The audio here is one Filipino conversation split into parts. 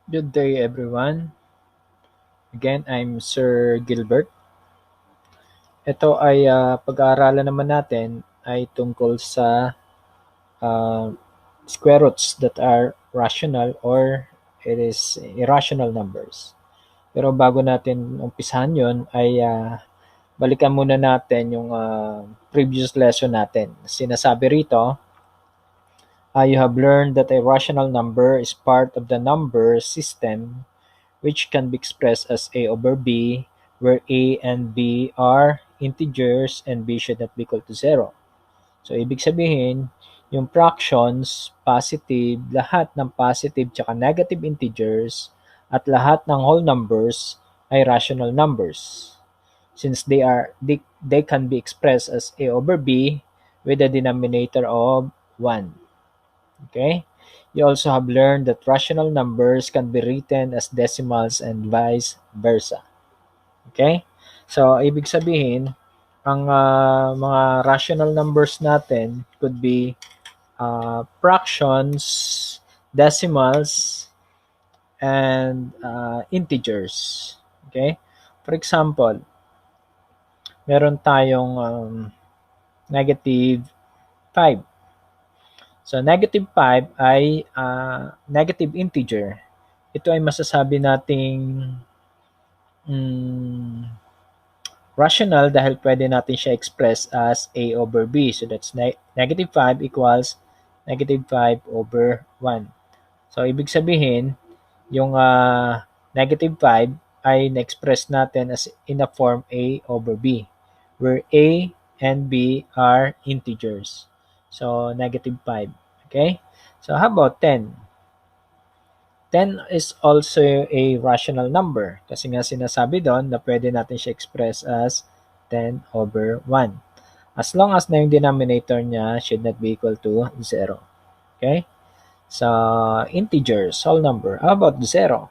Good day, everyone. Again, I'm Sir Gilbert. Ito ay pag-aaralan naman natin ay tungkol sa ah, square roots that are rational or it is irrational numbers. Pero bago natin umpisahan yon ay balikan muna natin yung previous lesson natin. Sinasabi rito, you have learned that a rational number is part of the number system which can be expressed as a over b, where a and b are integers and b should not be equal to zero. So, ibig sabihin, yung fractions, positive, lahat ng positive tsaka negative integers, at lahat ng whole numbers ay rational numbers. Since they can be expressed as a over b with a denominator of 1. Okay? You also have learned that rational numbers can be written as decimals and vice versa. Okay? So, ibig sabihin, ang mga rational numbers natin could be fractions, decimals, and integers. Okay? For example, meron tayong negative 5. So, negative 5 ay negative integer. Ito ay masasabi nating rational dahil pwede natin siya express as a over b. So, that's negative 5 equals negative 5 over 1. So, ibig sabihin, yung negative 5 ay na-express natin as in a form a over b, where a and b are integers. So, negative 5. Okay? So, how about 10? 10 is also a rational number kasi nga sinasabi doon na pwede natin siya express as 10 over 1. As long as na yung denominator niya should not be equal to 0. Okay? So, integers, whole number. How about 0?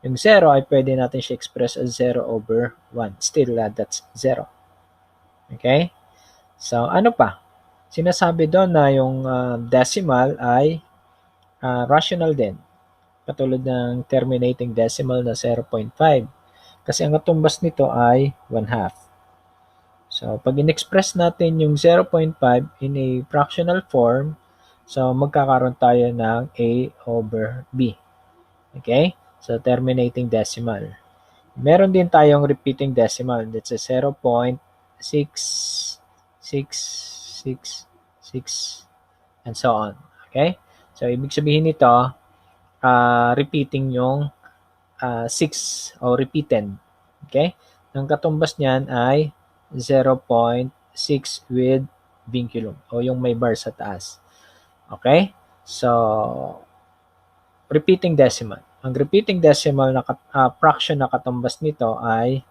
Yung 0 ay pwede natin siya express as 0 over 1. Still, that's 0. Okay? So, ano pa? Sinasabi doon na yung decimal ay rational din. Katulad ng terminating decimal na 0.5. Kasi ang katumbas nito ay 1/2. So, pag in-express natin yung 0.5 in a fractional form, so magkakaroon tayo ng a over b. Okay? So, terminating decimal. Meron din tayong repeating decimal. That's a 0.6666 and so on. Okay? So, ibig sabihin nito, repeating yung 6 o repeated. Okay? Ang katumbas niyan ay 0.6 with vinculum o yung may bar sa taas. Okay? So, repeating decimal. Ang repeating decimal na fraction na katumbas nito ay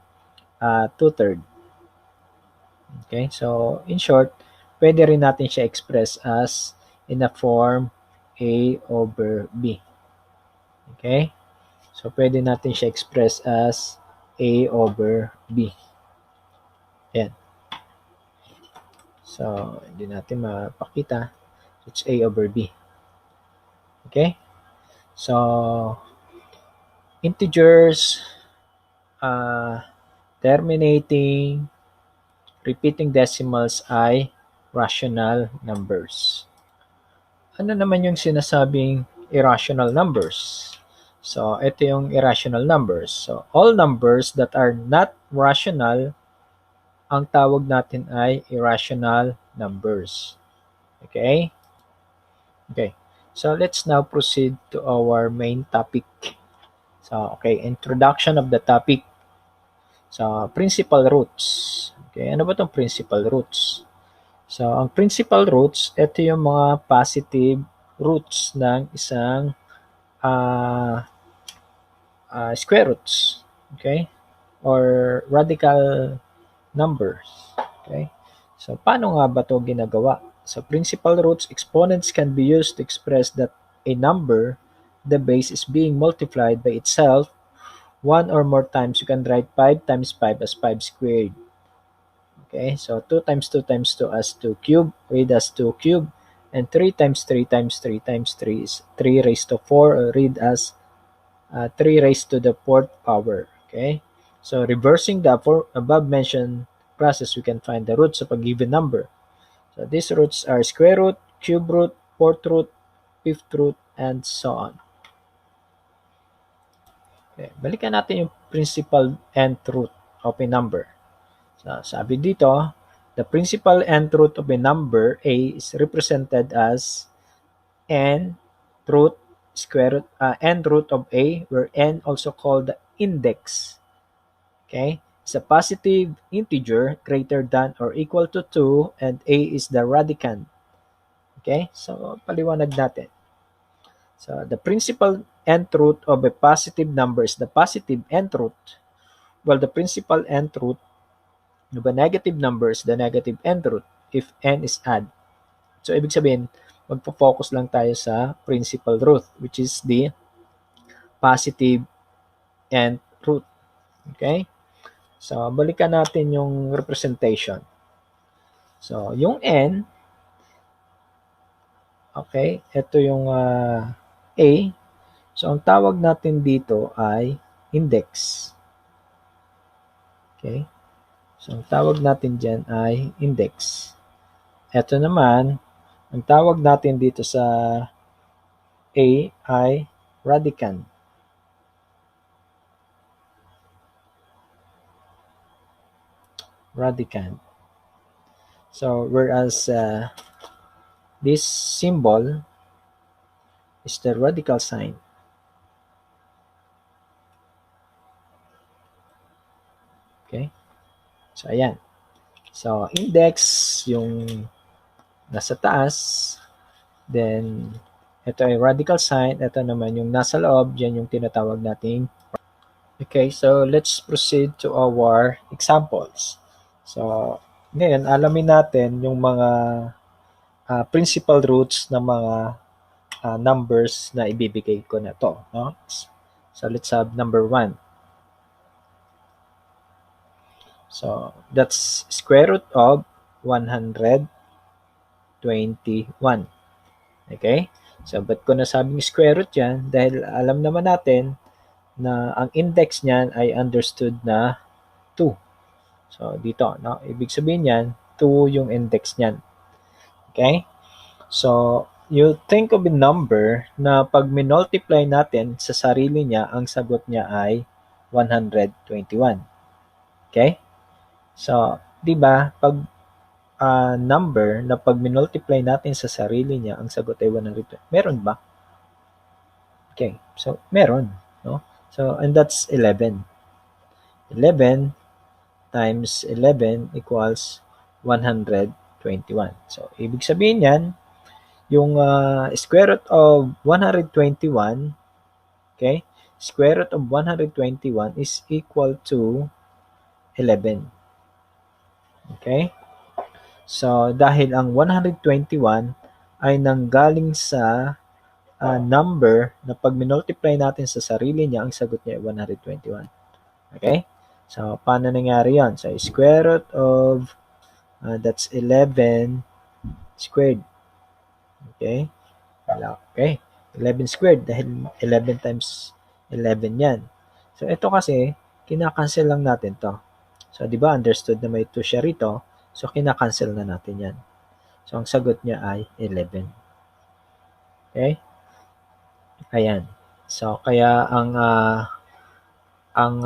2/3. Okay? So, in short, pwede rin natin siya express as in a form a over b. Okay? So, pwede natin siya express as a over b. Ayan. So, hindi natin mapakita. It's a over b. Okay? So, integers, terminating, repeating decimals ay rational numbers. Ano naman yung sinasabing irrational numbers? So, ito yung irrational numbers. So, all numbers that are not rational, ang tawag natin ay irrational numbers. Okay? Okay. So, let's now proceed to our main topic. So, okay, introduction of the topic. So, principal roots. Okay, ano ba itong principal roots? So, ang principal roots, ito yung mga positive roots ng isang square roots. Okay? Or radical numbers. Okay? So, paano nga ba ito ginagawa? So, principal roots, exponents can be used to express that a number, the base is being multiplied by itself one or more times. You can write 5 times 5 as 5 squared. Okay, so 2 times 2 times 2 as 2 cube, read as 2 cube, and 3 times 3 times 3 times 3 is 3 raised to 4, or read as 3 raised to the fourth power. Okay? So reversing the above mentioned process, we can find the roots of a given number. So these roots are square root, cube root, fourth root, fifth root, and so on. Okay, balikan natin yung principal nth root of a number. So, sabi dito, the principal nth root of a number A is represented as n root square root n root of A, where n also called the index. Okay, it's a positive integer greater than or equal to 2, and A is the radicand. Okay, so paliwanag natin. So the principal nth root of a positive number is the positive nth root, while the principal nth root of a negative number is the negative nth root if n is odd. So ibig sabihin, magpo-focus lang tayo sa principal root, which is the positive nth root. Okay? So balikan natin yung representation. So yung n, okay, ito yung A. So ang tawag natin dito ay index. Okay? So ang tawag natin dyan ay index. Ito naman, ang tawag natin dito sa A ay radicand. Radicand. So whereas this symbol is the radical sign. Okay? So ayan. So index yung nasa taas, then ito ay radical sign, ito naman yung nasa loob, yan yung tinatawag nating. Okay, so let's proceed to our examples. So ngayon, alamin natin yung mga principal roots ng mga numbers na ibibigay ko na to. No? So let's have number 1. So that's square root of 121. Okay? So ba't ko nasabing square root yan? Dahil alam naman natin na ang index niyan ay understood na 2. So dito, no? Ibig sabihin yan, 2 yung index niyan. Okay? So you think of a number na pag minultiply natin sa sarili niya, ang sagot niya ay 121. Okay? So, 'di ba, pag number na pag minultiply natin sa sarili niya, ang sagot ay 120. Meron ba? Okay. So, meron, no? So, and that's 11. 11 times 11 equals 121. So, ibig sabihin yan, yung square root of 121, okay? Square root of 121 is equal to 11. Okay? So, dahil ang 121 ay nanggaling sa number na pag minultiply natin sa sarili niya, ang sagot niya ay 121. Okay? So, paano nangyari yan? So, square root of, that's 11 squared. Okay? Okay. 11 squared dahil 11 times 11 yan. So, ito kasi, kinakancel lang natin to. So, di ba, understood na may 2 siya rito. So, kinakancel na natin yan. So, ang sagot niya ay 11. Okay? Ayan. So, kaya ang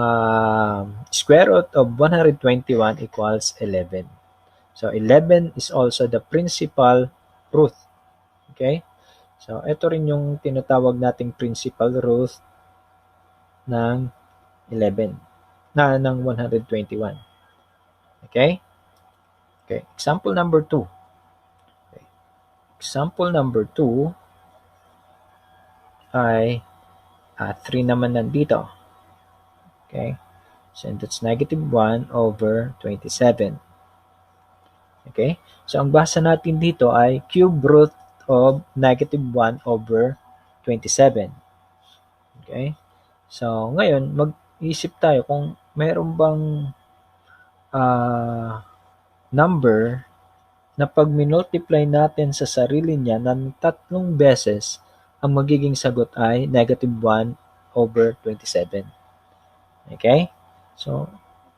square root of 121 equals 11. So, 11 is also the principal root. Okay? So, ito rin yung tinatawag nating principal root ng 11. Ng 121. Okay? Okay. Example number 2. Okay. Example number 2 ay 3 naman nandito. Okay? So, that's negative 1 over 27. Okay? So, ang basa natin dito ay cube root of negative 1 over 27. Okay? So, ngayon, mag-isip tayo kung mayroon bang number na pag minultiply natin sa sarili niya ng 3 beses, ang magiging sagot ay negative 1 over 27. Okay? So,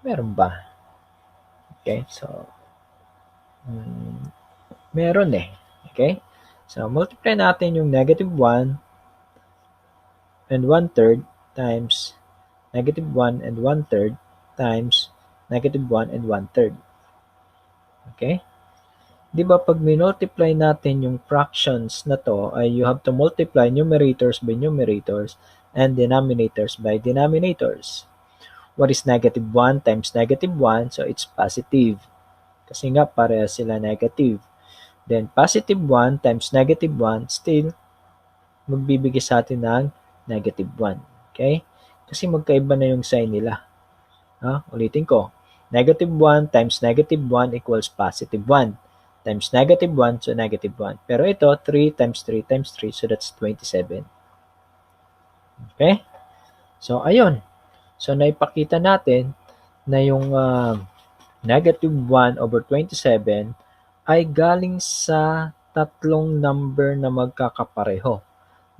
meron ba? Okay? So, mm, meron eh. Okay? So, multiply natin yung negative 1 and 1/3 times negative 1 and 1/3 times negative 1 and 1/3. Okay? Di ba pag minultiply natin yung fractions na to, ay you have to multiply numerators by numerators and denominators by denominators. What is negative 1 times negative 1? So it's positive. Kasi nga pareha sila negative. Then positive 1 times negative 1 still magbibigay sa atin ng negative 1. Okay? Kasi magkaiba na yung sign nila. Ulitin ko. Negative 1 times negative 1 equals positive 1 times negative 1, so negative 1. Pero ito, 3 times 3 times 3, so that's 27. Okay? So, ayun. So, naipakita natin na yung negative 1 over 27 ay galing sa tatlong number na magkakapareho.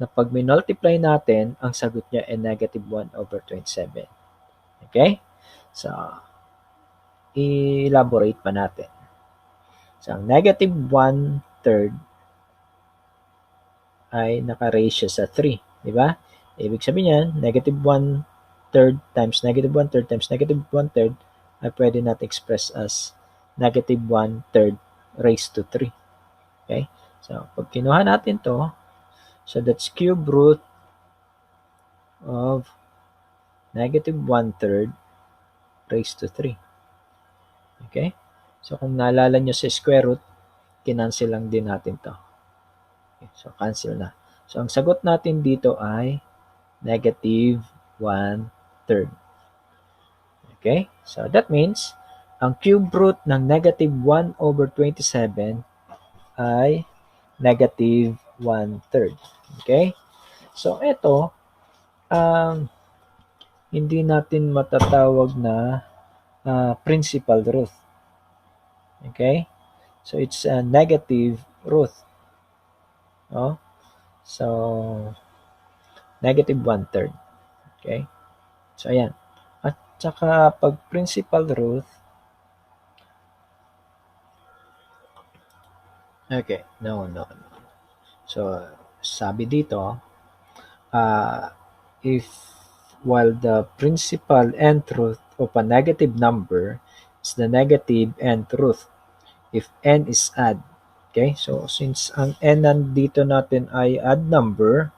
Na pag minultiply natin, ang sagot niya ay negative 1 over 27. Okay? So, i-elaborate pa natin. So, ang negative 1/3 ay naka-ratio sa 3. Di ba? Ibig sabihin yan, negative 1/3 times negative 1/3 times negative 1/3 ay pwede natin express as negative 1/3 raised to 3. Okay? So, pag kinuha natin to, so that's cube root of negative 1/3 raised to 3. Okay? So, kung naalala nyo sa square root, kinancel lang din natin to. Okay, so, cancel na. So, ang sagot natin dito ay negative 1/3. Okay? So, that means, ang cube root ng negative 1 over 27 ay negative 1/3. Okay? So, ito, hindi natin matatawag na principal root. Okay? So, it's a negative root. No? So, negative 1/3. Okay? So, ayan. At saka, pag principal root, okay, no. So, sabi dito, if while the principal nth root of a negative number is the negative nth root, if n is odd. Okay, so since ang n nandito natin ay odd number,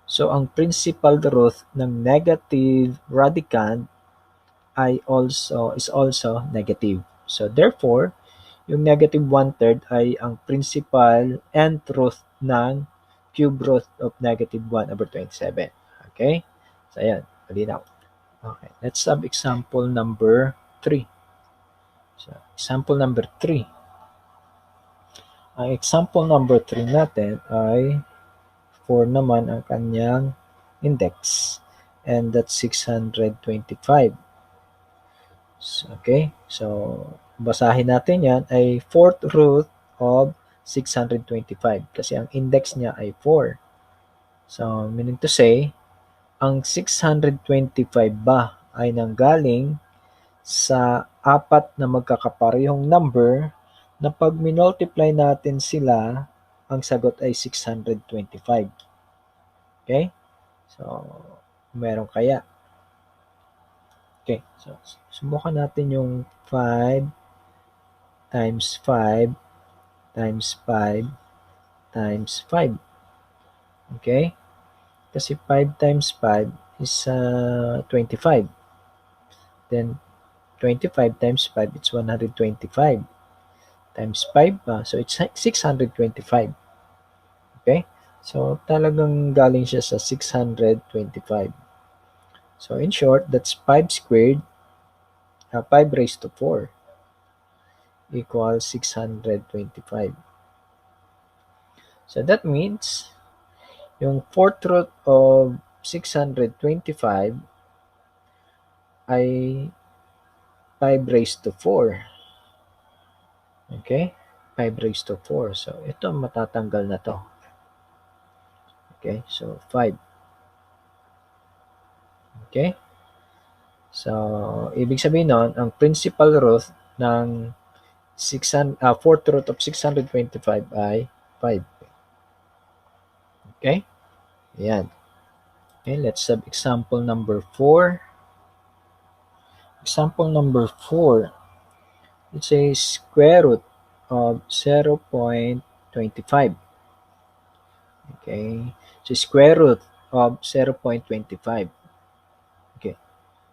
so ang principal root ng negative radicand is also negative. So therefore, yung negative 1/3 ay ang principal nth root ng cube root of negative 1 over 27. Okay? So ayan, malinaw. Okay, let's have example number 3. So, example number 3. Ang example number 3 natin ay 4 naman ang kanyang index. And that's 625. Okay, so basahin natin yan ay 4th root of 625 kasi ang index niya ay 4. So, meaning to say, ang 625 ba ay nanggaling sa apat na magkakaparehong number na pag minultiply natin sila, ang sagot ay 625. Okay? So, meron kaya? Okay, so subukan natin yung 5 times 5 times 5 times 5. Okay? Kasi 5 times 5 is 25. Then, 25 times 5, it's 125. Times 5 pa, so it's 625. Okay? So, talagang galing siya sa 625. So, in short, that's 5 squared, 5 raised to 4 equals 625. So, that means, yung 4th root of 625 ay 5 raised to 4. Okay? 5 raised to 4. So, ito matatanggal na to. Okay? So, 5. Okay? So, ibig sabihin nun, ang principal root ng 4th root of 625 ay 5. Okay? Ayan. Okay, let's have example number 4. Example number 4. It's a square root of 0.25. Okay? So, square root of 0.25. Okay.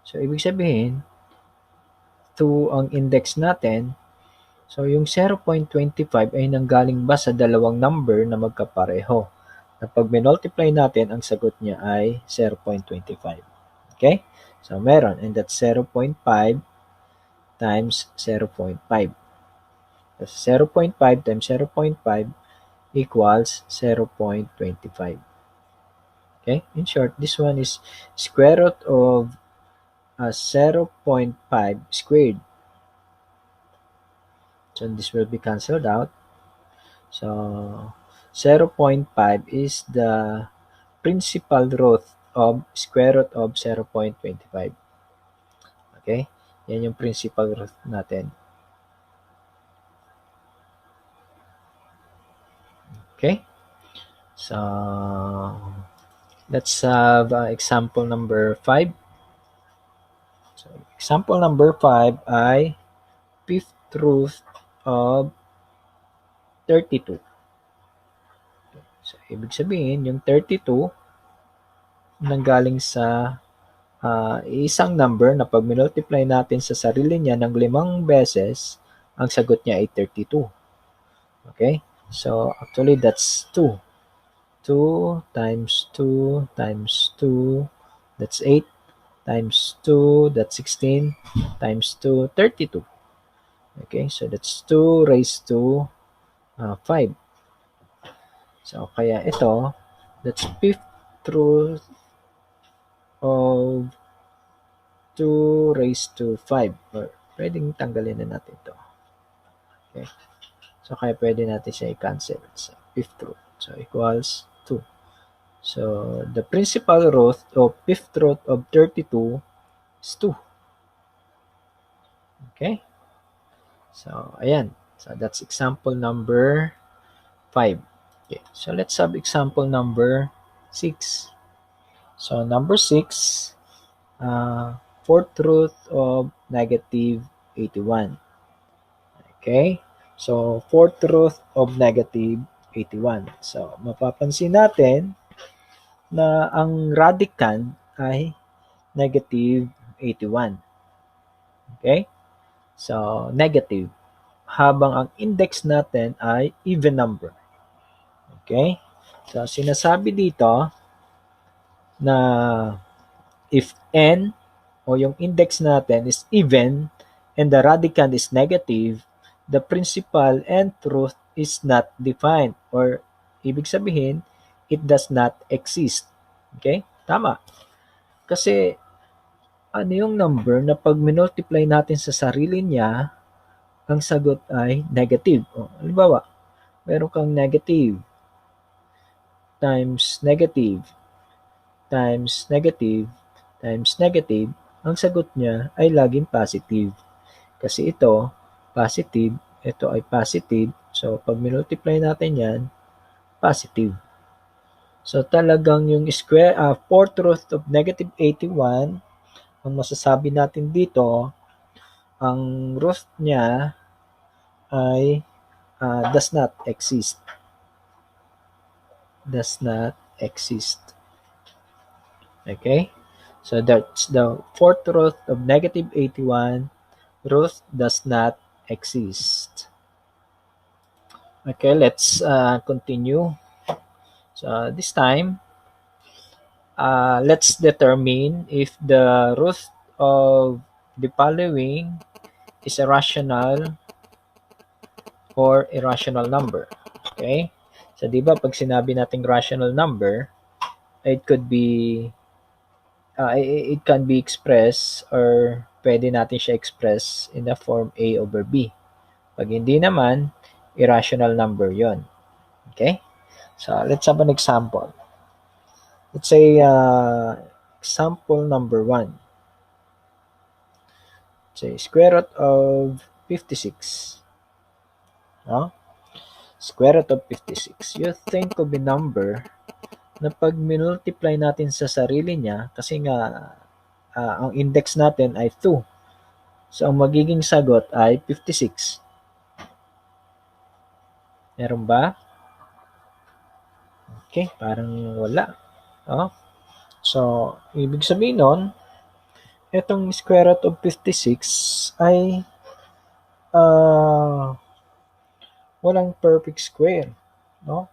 So, ibig sabihin, 2 ang index natin. So, yung 0.25 ay nanggaling ba sa dalawang number na magkapareho? Na pag multiply natin, ang sagot niya ay 0.25. Okay? So, meron. And that's 0.5 times 0.5. So, 0.5 times 0.5 equals 0.25. Okay? In short, this one is square root of 0.5 squared. So, this will be cancelled out. So, 0.5 is the principal root of square root of 0.25. Okay? Yan yung principal root natin. Okay? So, let's have example number 5. So, example number 5 ay 5th root of 32. So, ibig sabihin, yung 32 nanggaling sa isang number na pag multiply natin sa sarili niya ng 5 beses, ang sagot niya ay 32. Okay? So, actually, that's 2. 2 times 2 times 2, that's 8. Times 2, that's 16. Times 2, 32. Okay? So, that's 2 raised to 5. So, kaya ito, that's 5th root of 2 raised to 5. Or, pwedeng tanggalin na natin ito. Okay? So, kaya pwede natin siya i-cancel. So, 5th root. So, equals 2. So, the principal root of 5th root of 32 is 2. Okay? So, ayan. So, that's example number 5. Okay. So, let's have example number 6. So, number 6, 4th root of negative 81. Okay? So, 4th root of negative 81. So, mapapansin natin na ang radicand ay negative 81. Okay? So, negative. Habang ang index natin ay even number. Okay? So, sinasabi dito na if n o yung index natin is even and the radicand is negative, the principal nth root is not defined, or ibig sabihin, it does not exist. Okay? Tama. Kasi ano yung number na pag minultiply natin sa sarili niya, ang sagot ay negative. O, halimbawa, meron kang negative times negative times negative times negative, ang sagot niya ay laging positive. Kasi ito, positive, ito ay positive. So, pag multiply natin yan, positive. So, talagang yung square, 4th root of negative 81, ang masasabi natin dito, ang root niya ay does not exist. Does not exist. Okay? So, that's the 4th root of negative 81. Root does not exist. Okay, let's continue. So, this time, let's determine if the root of the following is a rational or irrational number. Okay? So, di ba, pag sinabi nating rational number, it could be it can be expressed, or pwede natin siya express in the form A over B. Pag hindi naman, irrational number yon. Okay? So, let's have an example. Let's say example number 1. Say square root of 56. No? Square root of 56. You think of a number na pag minultiply natin sa sarili niya, kasi nga ang index natin ay 2. So, ang magiging sagot ay 56. Meron ba? Okay, parang wala. Oh. So, ibig sabihin nun, itong square root of 56 ay walang perfect square. No?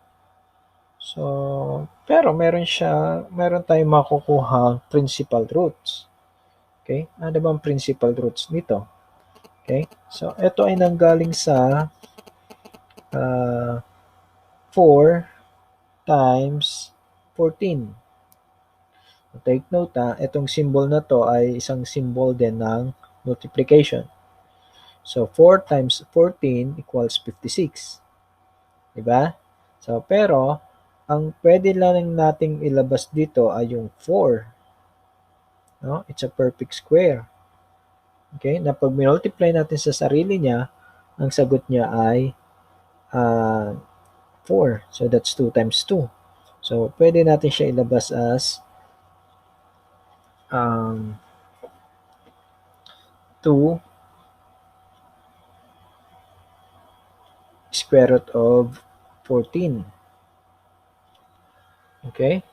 So, pero meron tayong makukuha principal roots. Okay? Ano bang principal roots nito? Okay? So, ito ay nanggaling sa 4 times 14. Take note itong symbol na to ay isang symbol din ng multiplication. So, 4 times 14 equals 56. Diba? So, pero, ang pwede lang nating ilabas dito ay yung 4. No? It's a perfect square. Okay? Na pag multiply natin sa sarili niya, ang sagot niya ay 4. So, that's 2 times 2. So, pwede natin siya ilabas as 2 square root of 14. Okay?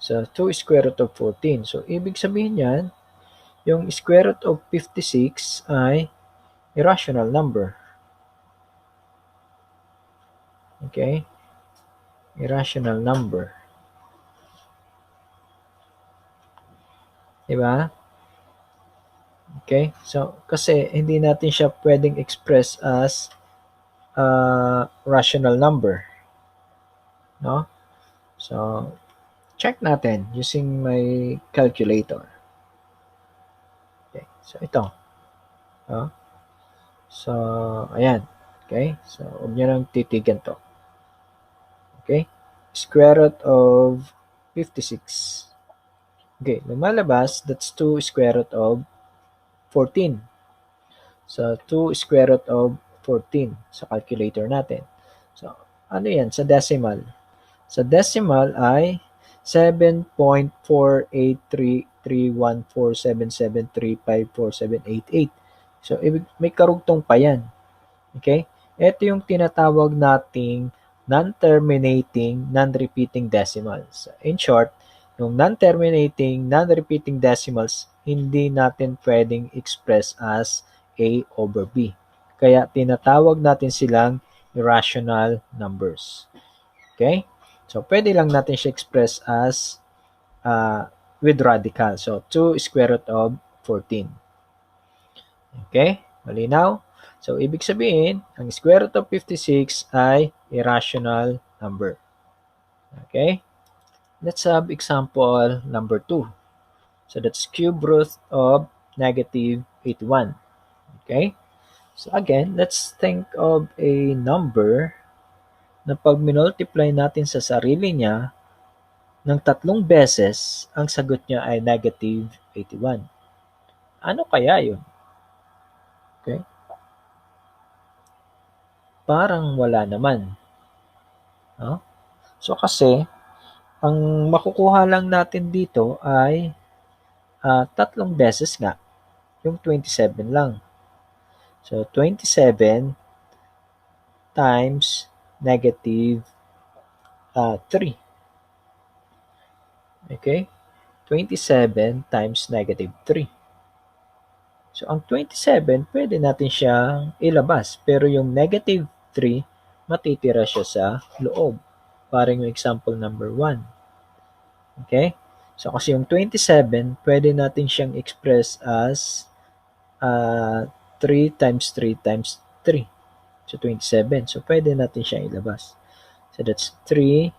So, 2 square root of 14. So, ibig sabihin yan, yung square root of 56 ay irrational number. Okay? Irrational number. Diba? Okay? So, kasi hindi natin siya pwedeng express as rational number. No? So, check natin using my calculator. Okay? So, ito. No? So, ayan. Okay? So, huwag nyo nang titigan to. Okay? Square root of 56. Okay, lumalabas, that's 2 square root of 14. So, 2 square root of 14 sa calculator natin. So, ano yan? Sa decimal. Sa decimal ay 7.483314773547888. So, may karugtong pa yan. Okay? Ito yung tinatawag nating non-terminating, non-repeating decimals. In short, yung non-terminating, non-repeating decimals, hindi natin pwedeng express as A over B. Kaya tinatawag natin silang irrational numbers. Okay? So, pwede lang natin siya express as with radical. So, 2 square root of 14. Okay? Malinaw? So, ibig sabihin, ang square root of 56 ay irrational number. Okay? Let's have example number 2. So, that's cube root of negative 81. Okay? So, again, let's think of a number na pag minultiply natin sa sarili niya ng 3 beses, ang sagot niya ay negative 81. Ano kaya yun? Okay? Parang wala naman. No? So, kasi, ang makukuha lang natin dito ay 3 beses nga. Yung 27 lang. So, 27 times negative 3. Okay? 27 times negative 3. So, ang 27, pwede natin siyang ilabas. Pero yung negative 3, matitira siya sa loob. Parang yung example number 1. Okay? So, kasi yung 27, pwede natin siyang express as 3 times 3 times 3. So, 27. So, pwede natin siyang ilabas. So, that's 3.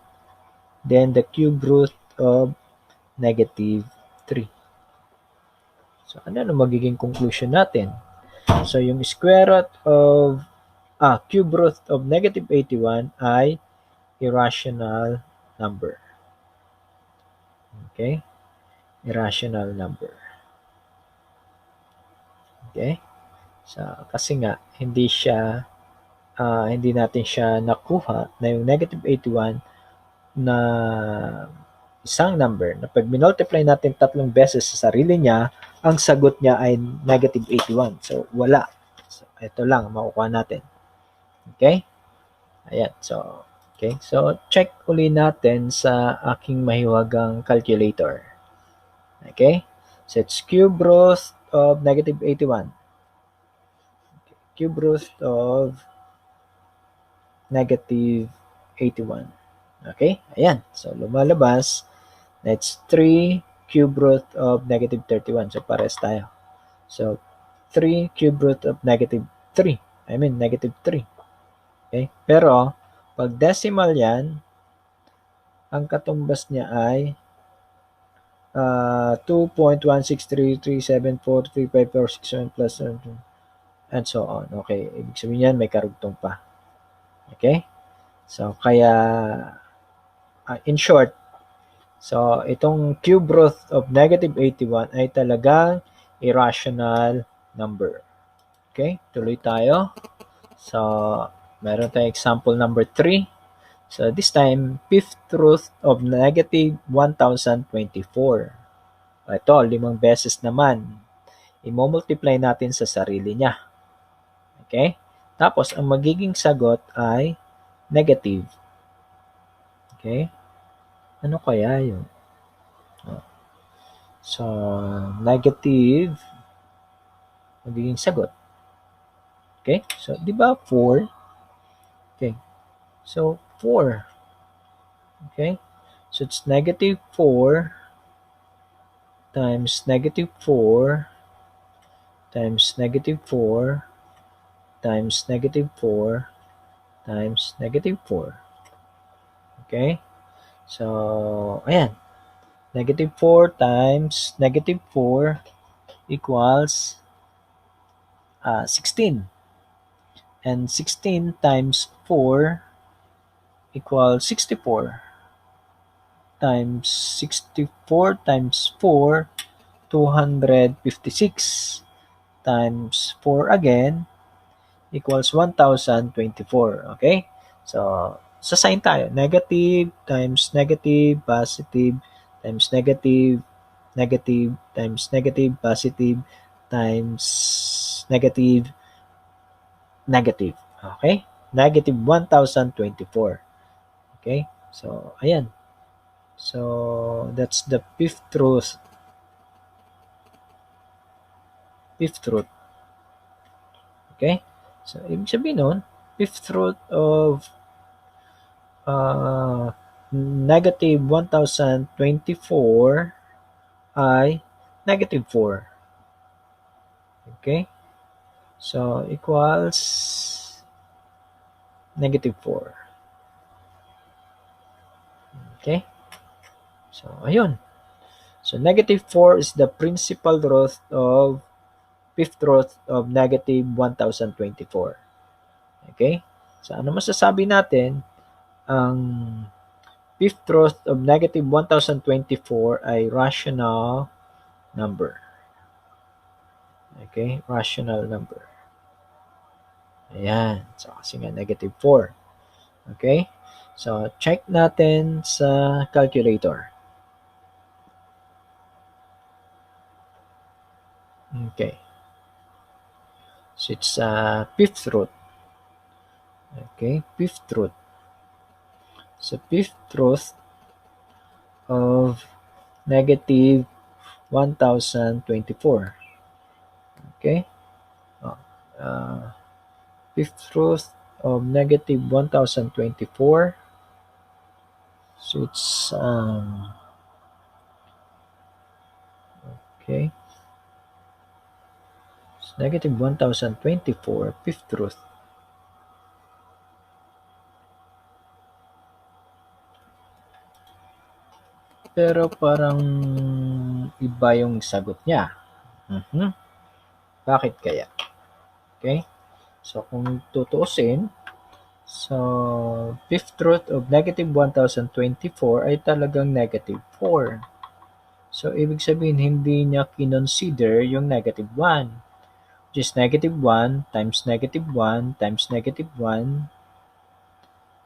Then, the cube root of negative 3. So, ano na magiging conclusion natin? So, yung square root of cube root of negative 81 ay irrational number. Okay? irrational number. Okay? So, kasi nga, hindi natin siya nakuha na yung negative 81 na isang number na pag minultiply natin 3 beses sa sarili niya, ang sagot niya ay negative 81. So, wala. So, ito lang makukuha natin. Okay? Ayan. So, okay. So, check uli natin sa aking mahiwagang calculator. Okay? So, it's cube root of negative 81. Okay. Cube root of negative 81. Okay? Ayan. So, lumalabas. That's 3 cube root of negative 31. So, pares tayo. So, 3 cube root of negative 3. Negative 3. Okay? Pero, pag decimal yan, ang katumbas niya ay 2.16337435467 plus and so on. Okay? Ibig sabihin yan, may karugtong pa. Okay? So, kaya, in short, so itong cube root of negative 81 ay talagang irrational number. Okay? Tuloy tayo. So, meron tayong example number 3. So, this time, fifth root of negative 1024. Ito, 5 beses naman. I-multiply natin sa sarili niya. Okay? Tapos, ang magiging sagot ay negative. Okay? Ano kaya yun? So, negative magiging sagot. Okay? So, di ba 4? Okay. So, 4. Okay? So, it's negative 4 times negative 4 times negative 4 times negative 4 times negative 4. Okay? So, ayan. Negative 4 times negative 4 equals 16. And 16 times 4 equals 64. Times 64 times 4, 256. Times 4 again equals 1024. Okay? So, sa sign tayo. Negative times negative, positive times negative, negative times negative, positive times negative, negative. Okay? Negative 1024. Okay? So, ayan. So, that's the fifth root. Okay? So, ibig sabihin nun, fifth root of negative 1024 ay negative 4. Okay? So, equals negative 4. Okay? So, ayun. So, negative 4 is the principal root of fifth root of negative 1024. Okay? So, ano masasabi natin? Ang fifth root of negative 1024 ay rational number. Okay? Rational number. Ayan. So, kasi nga negative 4. Okay? So, check natin sa calculator. Okay. So, it's fifth root. Okay? Fifth root. So, fifth root of negative 1024. Okay? Fifth root of negative 1024. So, it's okay. So, negative 1024, fifth root. Pero parang iba yung sagot niya. Bakit kaya? Okay? So, kung tutuusin, so, fifth root of negative 1024 ay talagang negative 4. So, ibig sabihin, hindi niya kinonsider yung negative 1, which is negative 1 times negative 1 times negative 1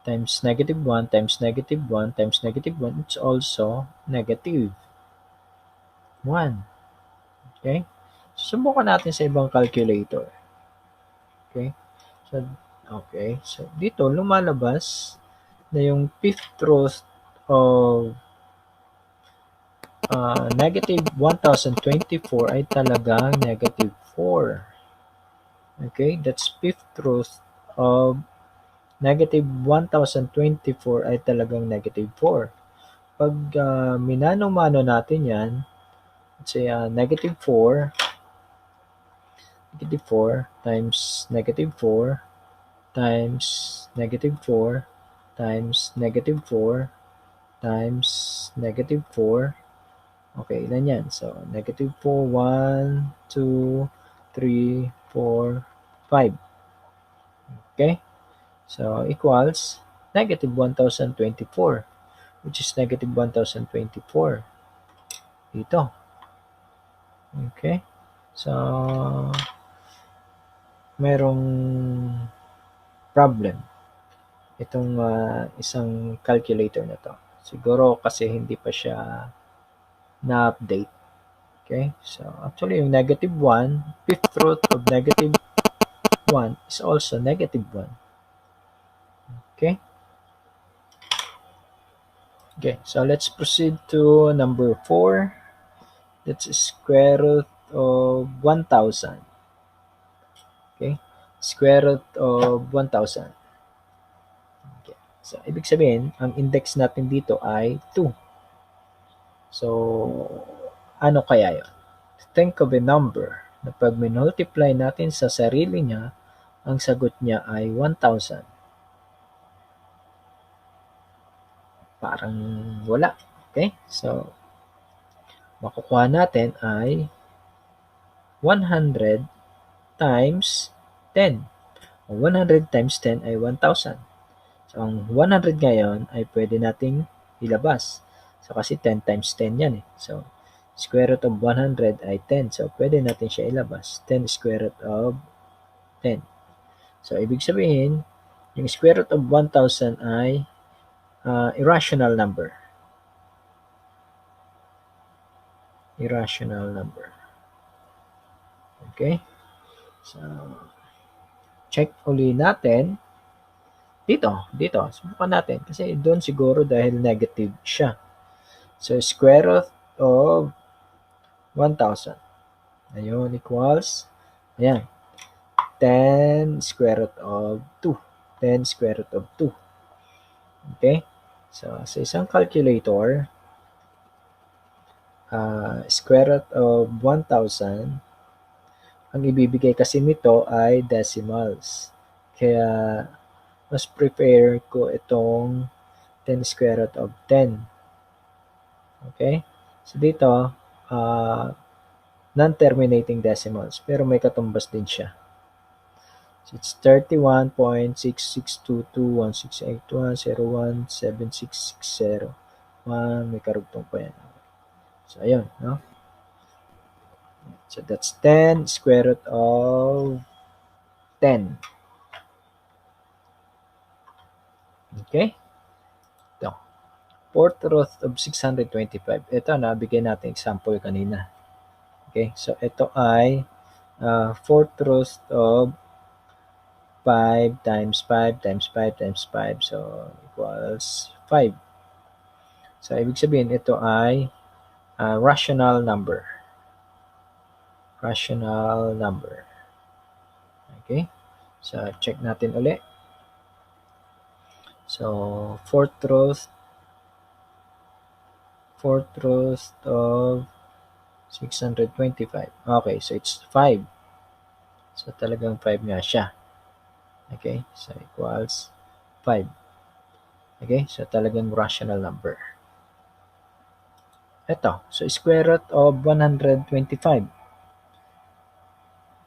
times negative 1 times negative 1 times negative 1. It's also negative 1. Okay? Subukan natin sa ibang calculator. Okay? So, okay. So, dito lumalabas na yung fifth root of negative 1024 ay talagang negative 4. Okay? That's fifth root of negative 1024 ay talagang negative 4. Pag minano-mano natin yan, let's say negative 4 times negative 4 times negative 4 times negative 4 times negative 4. Okay, ilan yan? So, negative 4, 1, 2, 3, 4, 5. Okay? So, equals negative 1024, which is negative 1024. Dito. Okay? So, merong problem itong isang calculator na to. Siguro kasi hindi pa siya na-update. Okay? So, actually, yung negative 1, fifth root of negative 1 is also negative 1. Okay? Okay, so let's proceed to number 4. That's square root of 1,000. Okay? Square root of 1,000. Okay. So, ibig sabihin, ang index natin dito ay 2. So, ano kaya yun? Think of a number na pag minultiply natin sa sarili niya, ang sagot niya ay 1,000. Parang wala. Okay? So, makukuha natin ay 100 times 10. 100 times 10 ay 1,000. So, ang 100 ngayon ay pwede nating ilabas. So, kasi 10 times 10 yan eh. So, square root of 100 ay 10. So, pwede natin siya ilabas. 10 square root of 10. So, ibig sabihin, yung square root of 1,000 ay irrational number. Irrational number. Okay? So, check uli natin. Dito. Subukan natin. Kasi doon siguro dahil negative siya. So, square root of 1,000. Ayun, equals, ayan, 10 square root of 2. 10 square root of 2. Okay? So, sa isang calculator, square root of 1,000, ang ibibigay kasi nito ay decimals. Kaya, mas prefer ko itong 10 square root of 10. Okay? So, dito, non-terminating decimals, pero may katumbas din siya. So, it's 31.662216810176601. May karugtong pa yan. So, ayun, no? So, that's 10 square root of 10. Okay? Ito. Fourth root of 625. Ito, nabigay natin example kanina. Okay? So, ito ay fourth root of 5 times 5 times 5 times 5. So, equals 5. So, ibig sabihin, ito ay rational number. Rational number. Okay? So, check natin ulit. So, fourth root of 625. Okay, so it's 5. So, talagang 5 nga siya. Okay, so equals 5. Okay, so talagang rational number. Ito, so square root of 125.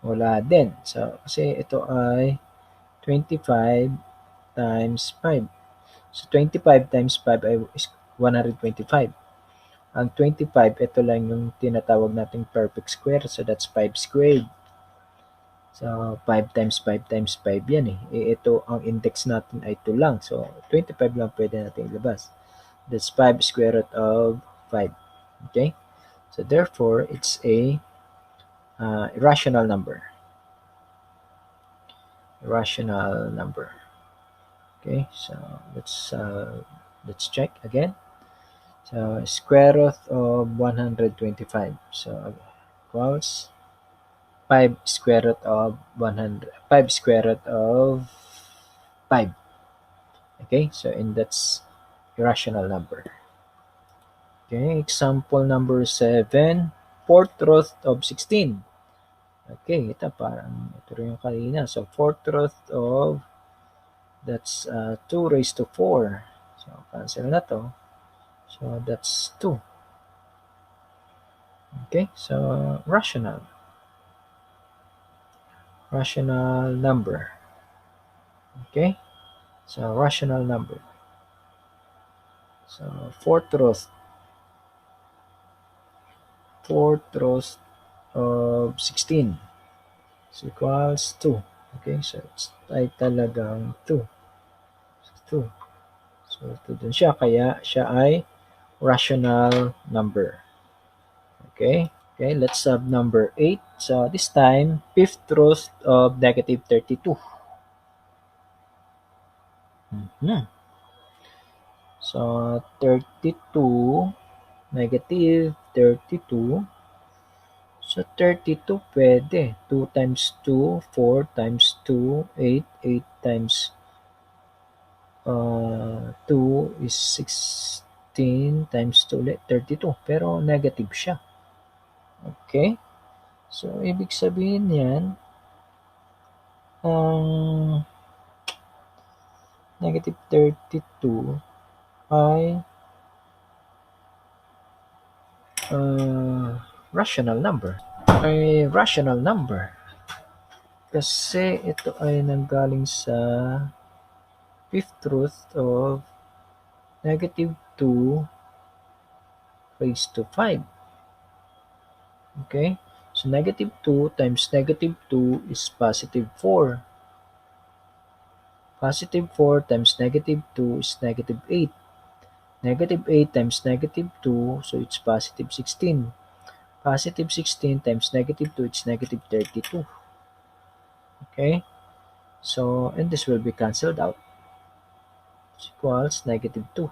Wala din. So, kasi ito ay 25 times 5. So, 25 times 5 ay 125. Ang 25, ito lang yung tinatawag nating perfect square. So, that's 5 squared. So, 5 times 5 times 5 yan eh. Ito, ang index natin ay 2 lang. So, 25 lang pwede natin ilabas. That's 5 square root of 5. Okay? So, therefore, it's a irrational number. Irrational number. Okay? So, let's check again. So, square root of 125. So, equals 5 square root of 100. 5 square root of 5. Okay? So, and that's irrational number. Okay, example number 7, fourth root of 16. Okay, ito parang ito rin yung kanina. So, fourth root of, that's 2 raised to 4. So, cancel na to. So, that's 2. Okay, so, rational. Rational number. Okay, so, rational number. So, fourth root of 16 is equals 2. Okay, so, it's ay talagang 2. So, 2. So, ito dun siya. Kaya siya ay rational number. Okay? Okay, let's have number 8. So, this time, fifth root of negative 32. Mhm. So, 32, negative 32. So, 32 pwede. 2 times 2, 4 times 2, 8. 8 times 2 is 16 times 2 ulit, 32. Pero negative siya. Okay? So, ibig sabihin yan, ang negative 32 ay rational number. Ay rational number. Kasi ito ay nanggaling sa fifth root of negative 2 raised to 5. Okay? So, negative 2 times negative 2 is positive 4. Positive 4 times negative 2 is negative 8. Negative 8 times negative 2, so it's positive 16. Positive 16 times negative 2, it's negative 32. Okay? So, and this will be cancelled out. It's equals negative 2.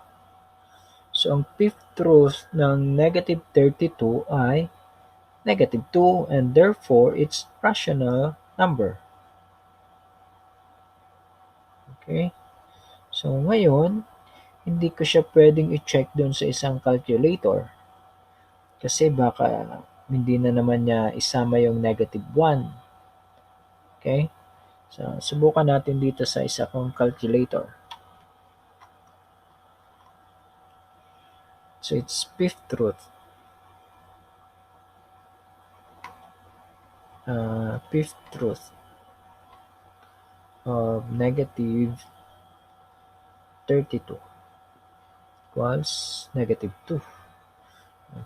So, ang fifth root ng negative 32 ay negative 2 and therefore, it's rational number. Okay? So, ngayon, hindi ko siya pwedeng i-check doon sa isang calculator. Kasi baka hindi na naman niya isama yung negative 1. Okay? So, subukan natin dito sa isa kong calculator. So, it's fifth root. Fifth root of negative 32 equals negative 2.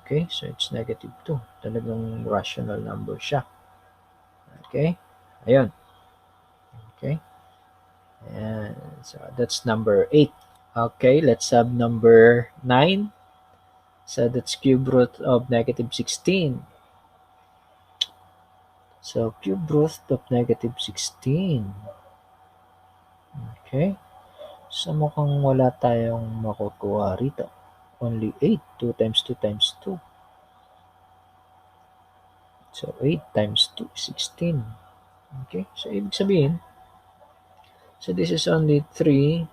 Okay, so it's negative 2. Talagang rational number siya. Okay, ayun. Okay, and so that's number 8. Okay, let's have number 9. So that's cube root of negative 16. So cube root of negative 16. Okay, so mukhang wala tayong makukuha rito. Only 8. 2 times 2 times 2. So 8 times 2 is 16. Okay, so ibig sabihin, so this is only 3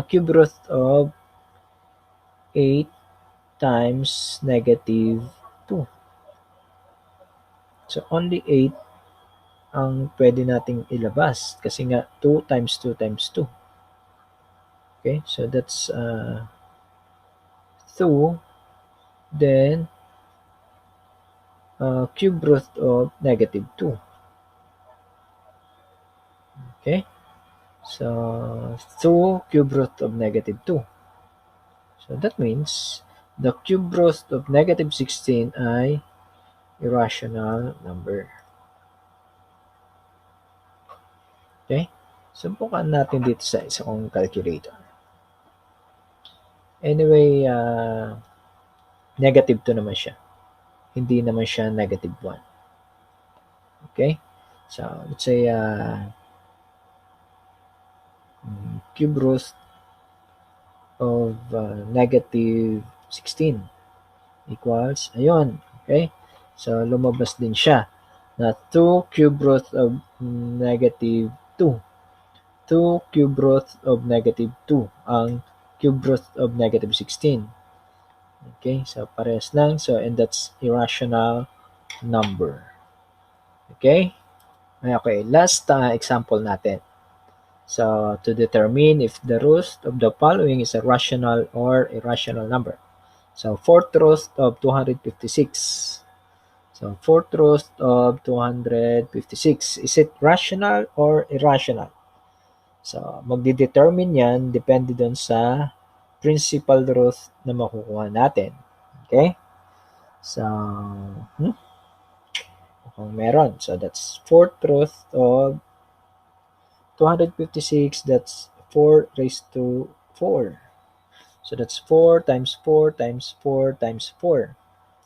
cube root of 8 times negative 2. So only 8 ang pwede nating ilabas kasi nga 2 times 2 times 2. Okay, so that's 2, then cube root of negative 2. Okay, so 2 cube root of negative 2. So that means The cube root of negative 16 ay irrational number. Okay? Subukan natin dito sa isa kong calculator. Anyway, negative 2 naman siya. Hindi naman siya negative 1. Okay? So, let's say cube root of negative 16 equals, ayun, okay? So, lumabas din siya na 2 cube root of negative 2. 2 cube root of negative 2 ang cube root of negative 16. Okay, so parehas lang. So, and that's irrational number. Okay? Okay, last example natin. So, to determine if the root of the following is a rational or irrational number. So, fourth root of 256. So, fourth root of 256. Is it rational or irrational? So, magdi-determine yan depende dun sa principal root na makukuha natin. Okay? So, kung meron. So, that's fourth root of 256. That's 4 raised to 4. So, that's 4 times 4 times 4 times 4.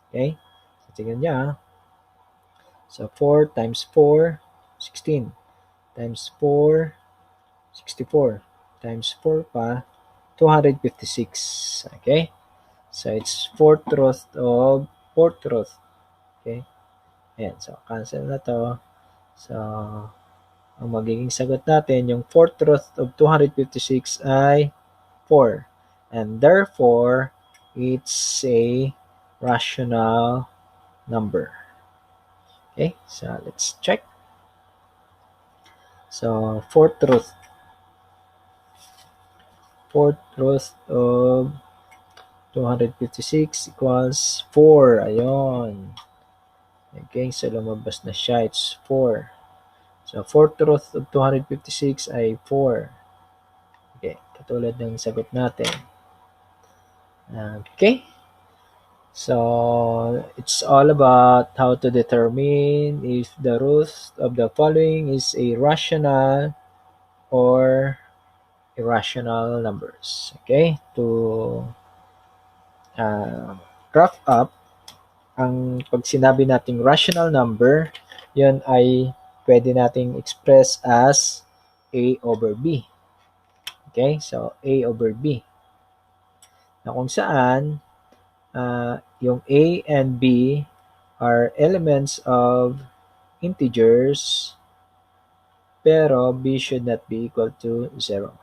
Okay? So, tingnan niya. So, 4 times 4, 16. Times 4, 64. Times 4 pa, 256. Okay? So, it's fourth root of fourth root. Okay? Ayan. So, cancel na to. So, ang magiging sagot natin, yung fourth root of 256 ay 4. And therefore, it's a rational number. Okay? So, let's check. So, fourth root of 256 equals 4. Ayun. Okay, so lumabas na siya. It's 4. So, fourth root of 256 ay 4. Okay, katulad ng sagot natin. Okay. So, it's all about how to determine if the root of the following is a rational or irrational numbers. Okay, to wrap up, ang pag sinabi nating rational number, yun ay pwede nating express as A over B. Okay, so A over B. Na kung saan, yung A and B are elements of integers, pero B should not be equal to 0.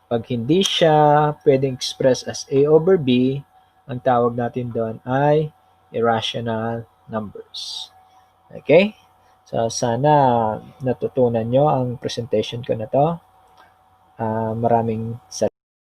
Pag hindi siya pwedeng express as A over B, ang tawag natin doon ay irrational numbers. Okay? So, sana natutunan nyo ang presentation ko na to. Maraming salamat.